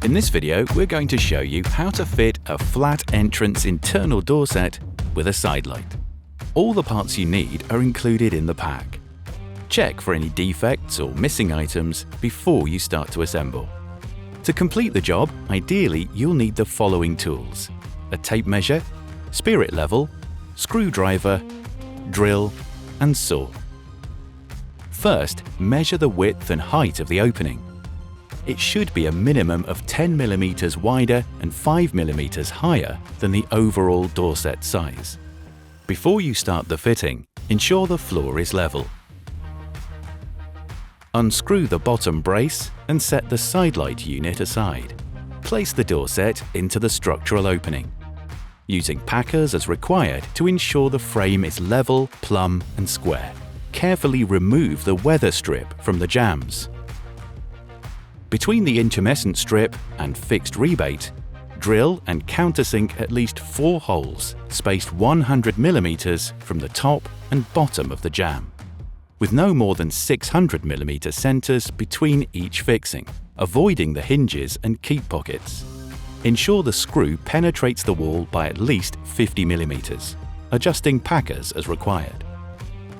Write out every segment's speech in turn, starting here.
In this video, we're going to show you how to fit a flat entrance internal door set with a side light. All the parts you need are included in the pack. Check for any defects or missing items before you start to assemble. To complete the job, ideally you'll need the following tools: a tape measure, spirit level, screwdriver, drill, and saw. First, measure the width and height of the opening. It should be a minimum of 10 mm wider and 5 mm higher than the overall door set size. Before you start the fitting, ensure the floor is level. Unscrew the bottom brace and set the side light unit aside. Place the door set into the structural opening, using packers as required to ensure the frame is level, plumb, and square. Carefully remove the weather strip from the jambs. Between the intumescent strip and fixed rebate, drill and countersink at least 4 holes spaced 100 mm from the top and bottom of the jamb, with no more than 600 mm centers between each fixing, avoiding the hinges and keep pockets. Ensure the screw penetrates the wall by at least 50 mm, adjusting packers as required.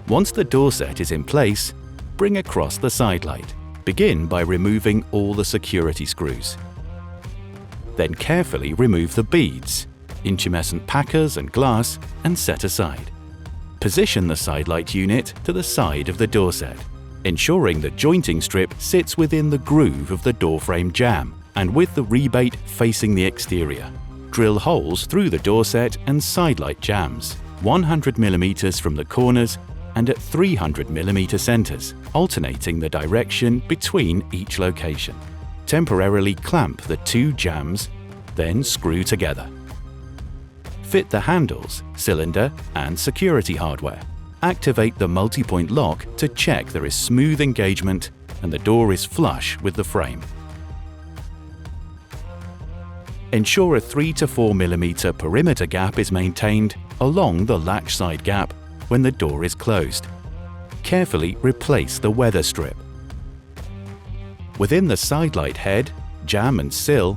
Once the door set is in place, bring across the side light. Begin by removing all the security screws. Then carefully remove the beads, intumescent packers and glass, and set aside. Position the side light unit to the side of the door set, ensuring the jointing strip sits within the groove of the door frame jamb and with the rebate facing the exterior. Drill holes through the door set and side light jambs, 100 mm from the corners and at 300 mm centers, alternating the direction between each location. Temporarily clamp the 2 jambs, then screw together. Fit the handles, cylinder, and security hardware. Activate the multi-point lock to check there is smooth engagement and the door is flush with the frame. Ensure a 3 to 4 mm perimeter gap is maintained along the latch side gap when the door is closed. Carefully replace the weather strip. Within the side light head, jamb and sill,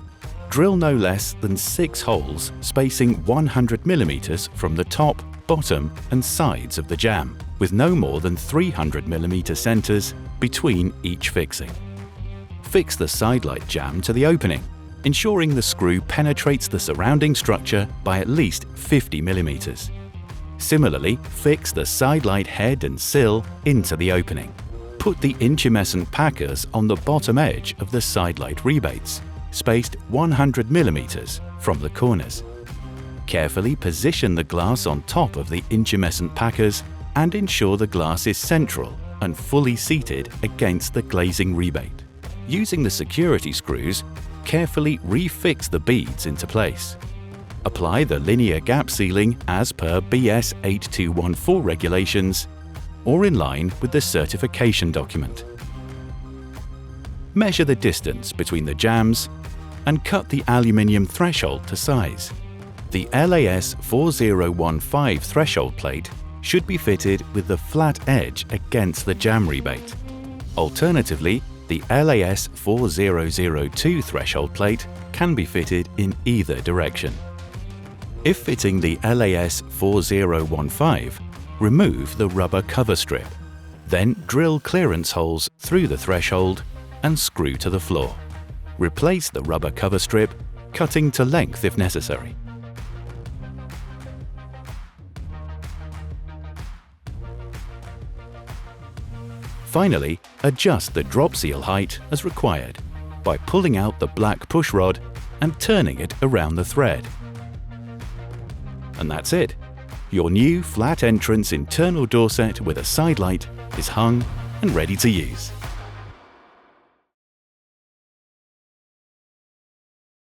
drill no less than 6 holes spacing 100 mm from the top, bottom and sides of the jamb, with no more than 300 mm centers between each fixing. Fix the side light jamb to the opening, ensuring the screw penetrates the surrounding structure by at least 50 mm. Similarly, fix the side light head and sill into the opening. Put the intumescent packers on the bottom edge of the side light rebates, spaced 100 mm from the corners. Carefully position the glass on top of the intumescent packers and ensure the glass is central and fully seated against the glazing rebate. Using the security screws, carefully refix the beads into place. Apply the linear gap sealing as per BS 8214 regulations or in line with the certification document. Measure the distance between the jambs and cut the aluminium threshold to size. The LAS 4015 threshold plate should be fitted with the flat edge against the jamb rebate. Alternatively, the LAS 4002 threshold plate can be fitted in either direction. If fitting the LAS 4015, remove the rubber cover strip. Then drill clearance holes through the threshold and screw to the floor. Replace the rubber cover strip, cutting to length if necessary. Finally, adjust the drop seal height as required by pulling out the black push rod and turning it around the thread. And that's it. Your new flat entrance internal door set with a side light is hung and ready to use.